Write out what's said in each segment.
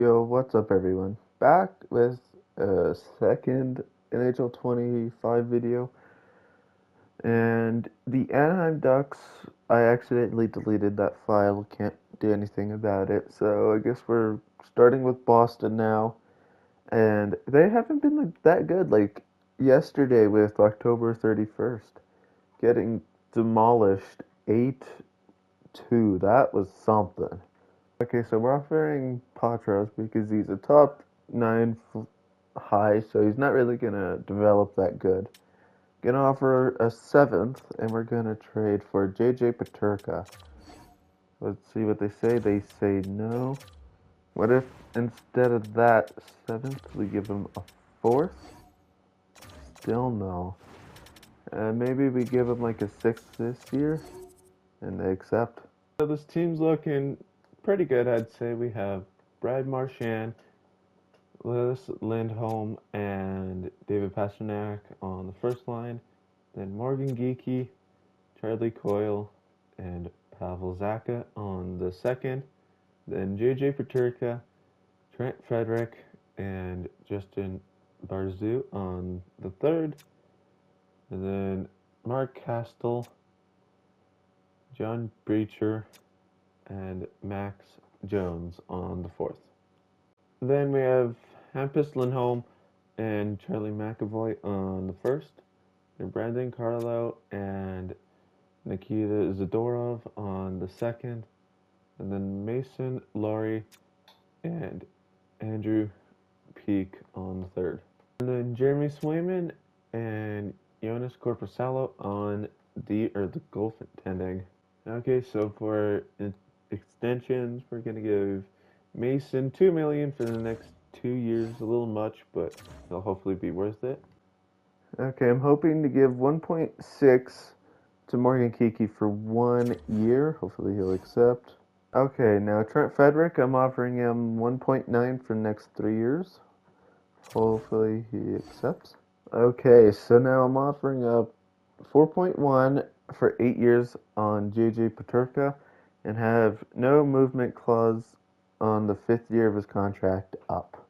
Yo, what's up everyone? Back with a second NHL 25 video. And the Anaheim Ducks, I accidentally deleted that file, can't do anything about it. So I guess we're starting with Boston now. And they haven't been that good. Like yesterday with October 31st, getting demolished 8-2. That was something. Okay, so we're offering Patros because he's a top 9 high, so he's not really gonna develop that good. Gonna offer a 7th, and we're gonna trade for JJ Paterka. Let's see what they say. They say no. What if instead of that 7th, we give him a 4th? Still no. Maybe we give him like a 6th this year, and they accept. So this team's looking pretty good, I'd say. We have Brad Marchand, Lewis Lindholm, and David Pastrnak on the first line. Then Morgan Geekie, Charlie Coyle, and Pavel Zacha on the second. Then JJ Paterka, Trent Frederick, and Justin Barzou on the third. And then Mark Castle, John Breacher, and Max Jones on the fourth. Then we have Hampus Lindholm and Charlie McAvoy on the first. And Brandon Carlo and Nikita Zadorov on the second. And then Mason Laurie and Andrew Peak on the third. And then Jeremy Swayman and Jonas Corposalo on the goaltending. Okay, so for extensions, we're gonna give Mason $2 million for the next 2 years. A little much, but it'll hopefully be worth it. Okay, I'm hoping to give 1.6 to Morgan Geekie for 1 year. Hopefully he'll accept. Okay, now Trent Frederick, I'm offering him 1.9 for the next 3 years. Hopefully he accepts. Okay, so now I'm offering up 4.1 for 8 years on JJ Paterka and have no movement clause on the 5th year of his contract up.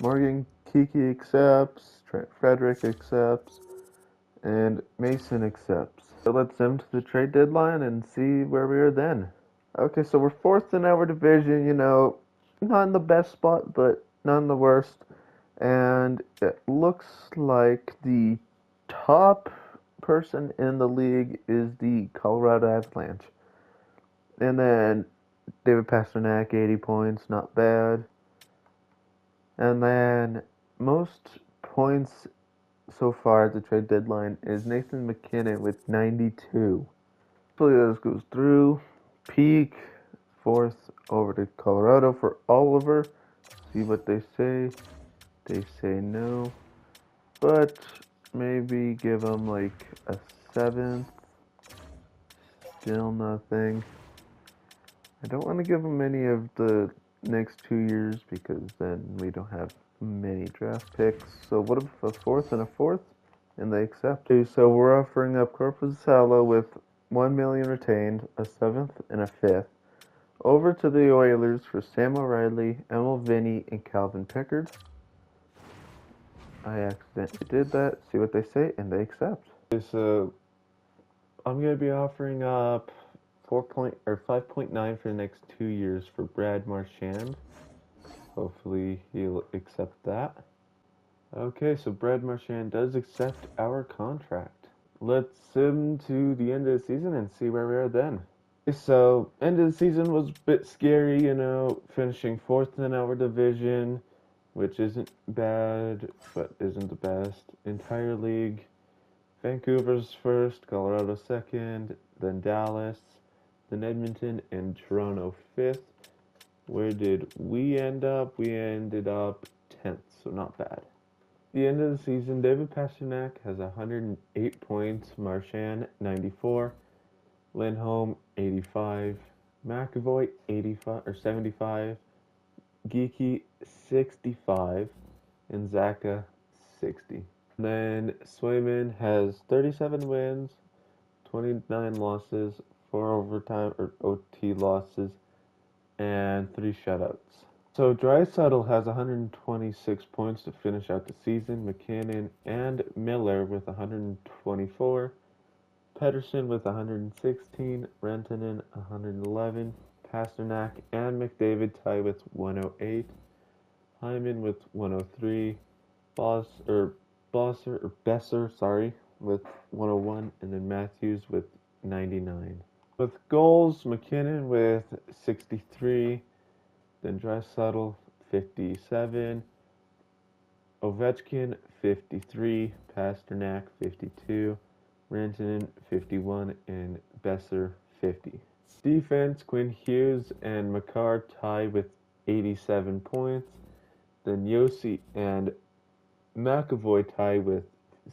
Morgan Geekie accepts, Trent Frederick accepts, and Mason accepts. So let's send to the trade deadline and see where we are then. Okay, so we're 4th in our division, not in the best spot, but not in the worst. And it looks like the top person in the league is the Colorado Avalanche. And then David Pastrnak, 80 points, not bad. And then most points so far at the trade deadline is Nathan MacKinnon with 92. Hopefully this goes through. Peak, 4th over to Colorado for Oliver. See what they say. They say no. But maybe give them like a 7th. Still nothing. I don't want to give them any of the next 2 years because then we don't have many draft picks. So what if a 4th and a 4th? And they accept. Okay, so we're offering up Corpusalo with 1 million retained, a 7th and a 5th. Over to the Oilers for Sam O'Reilly, Emil Vinny, and Calvin Pickard. I accidentally did that. See what they say, and they accept. Okay, so I'm gonna be offering up 5.9 for the next 2 years for Brad Marchand. Hopefully he'll accept that. Okay, so Brad Marchand does accept our contract. Let's sim to the end of the season and see where we are then. So end of the season was a bit scary, finishing 4th in our division, which isn't bad, but isn't the best. Entire league, Vancouver's 1st, Colorado 2nd, then Dallas, then Edmonton, and Toronto 5th. Where did we end up? We ended up 10th, so not bad. The end of the season, David Pastrnak has 108 points, Marchand 94, Lindholm 85, McAvoy 75, Geekie 65, and Zacha 60. Then Swayman has 37 wins, 29 losses, 4 overtime or OT losses, and 3 shutouts. So Draisaitl has 126 points to finish out the season. McKinnon and Miller with 124. Pedersen with 116. Rantanen 111. Pasternak and McDavid tie with 108. Hyman with 103. Besser, with 101, and then Matthews with 99. With goals, McKinnon with 63, then Draisaitl 57, Ovechkin 53, Pasternak 52, Rantanen 51, and Besser 50. Defense, Quinn Hughes and Makar tie with 87 points. Then Yossi and McAvoy tie with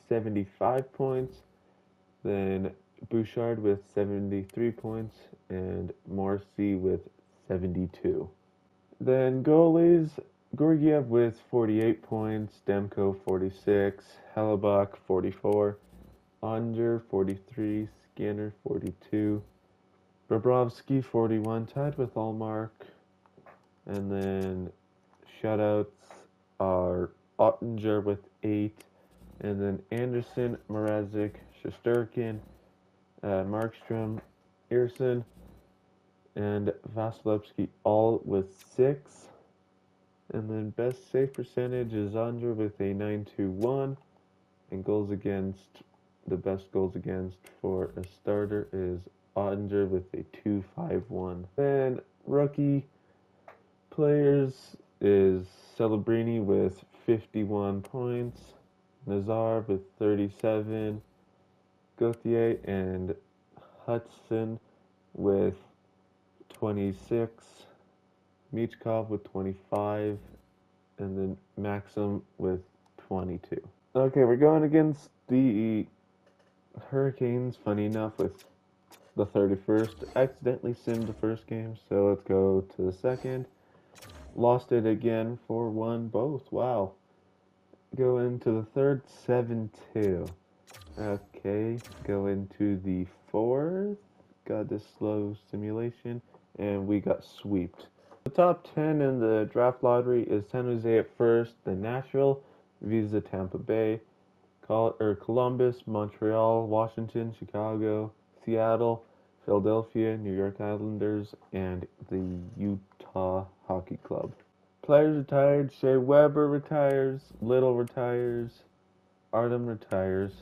75 points. Then Bouchard with 73 points and Morrissey with 72. Then goalies, Georgiev with 48 points, Demko 46, Hellebuck 44, Onger 43, Skinner 42, Bobrovsky 41, tied with Allmark. And then shutouts are Ottinger with 8, and then Anderson, Mrazek, Shesterkin, Markstrom, Earson, and Vasilevsky all with 6. And then best save percentage is Andre with a 921, and goals against, the best goals against for a starter is Ottinger with a 251. Then rookie players is Celebrini with 51 points, Nazar with 37, Gauthier and Hudson with 26, Michkov with 25, and then Maxim with 22. Okay, we're going against the Hurricanes, funny enough, with the 31st. Accidentally simmed the first game, so let's go to the second. Lost it again, 4-1 both. Wow. Go into the third, 7-2. Okay, go into the fourth. Got this slow simulation, and we got sweeped. The top 10 in the draft lottery is San Jose at first, then Nashville, Visa, Tampa Bay, Columbus, Montreal, Washington, Chicago, Seattle, Philadelphia, New York Islanders, and the Utah Hockey Club. Players retired: Shea Weber retires, Little retires, Artem retires,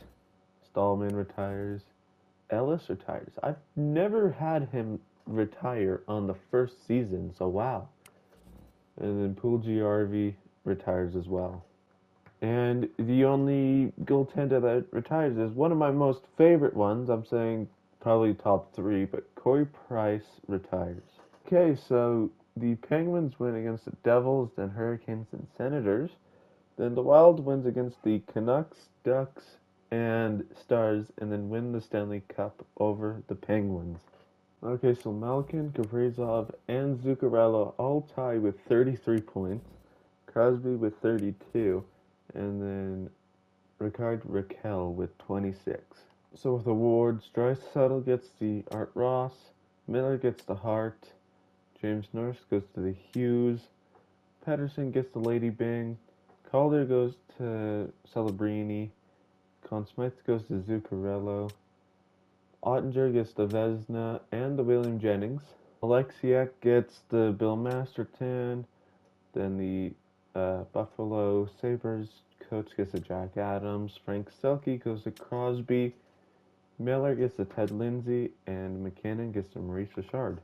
Stallman retires, Ellis retires. I've never had him retire on the first season, so wow. And then Puljujarvi retires as well. And the only goaltender that retires is one of my most favorite ones. I'm saying probably top 3, but Corey Price retires. Okay, so the Penguins win against the Devils, then Hurricanes and Senators. Then the Wild wins against the Canucks, Ducks, and Stars, and then win the Stanley Cup over the Penguins. Okay, so Malkin, Kaprizov, and Zuccarello all tie with 33 points. Crosby with 32, and then Rickard Rakell with 26. So with awards, Draisaitl gets the Art Ross, Miller gets the Hart, James Norris goes to the Hughes, Pedersen gets the Lady Byng, Calder goes to Celebrini, Conn Smythe goes to Zuccarello, Ottinger gets the Vezina and the William Jennings, Alexiak gets the Bill Masterton, then the Buffalo Sabres coach gets the Jack Adams, Frank Selke goes to Crosby, Miller gets the Ted Lindsay, and McKinnon gets the Maurice Richard.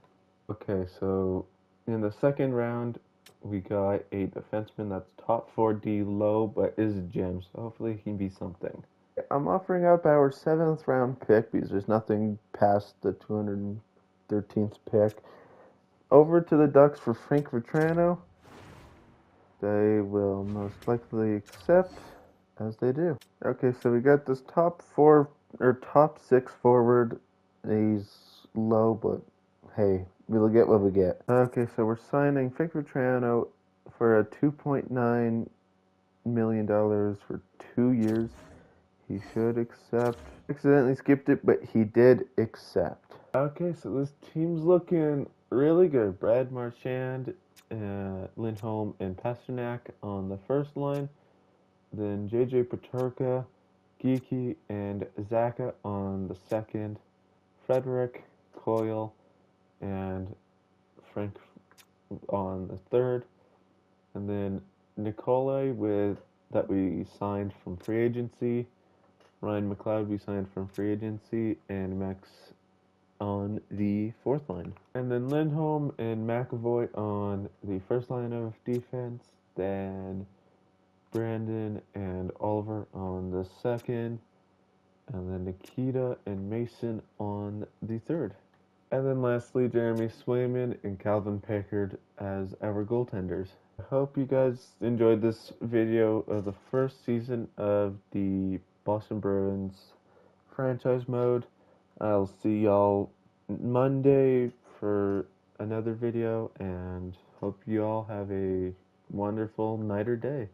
Okay, so in the second round, we got a defenseman that's top 4D low, but is a gem, so hopefully he can be something. I'm offering up our 7th round pick because there's nothing past the 213th pick. Over to the Ducks for Frank Vetrano. They will most likely accept, as they do. Okay, so we got this top 6 forward. He's low, but hey, we'll get what we get. Okay, so we're signing Frank Vetrano for a $2.9 million for 2 years. He should accept. Accidentally skipped it, but he did accept. Okay, so this team's looking really good. Brad Marchand, Lindholm, and Pasternak on the first line. Then JJ Peterka, Geeky, and Zaka on the second. Frederick, Coyle, and Frank on the third. And then Nikolai with that we signed from free agency. Ryan McLeod we signed from free agency, and Max on the fourth line. And then Lindholm and McAvoy on the first line of defense. Then Brandon and Oliver on the second. And then Nikita and Mason on the third. And then lastly, Jeremy Swayman and Calvin Pickard as our goaltenders. I hope you guys enjoyed this video of the first season of the Boston Bruins franchise mode. I'll see y'all Monday for another video, and hope you all have a wonderful night or day.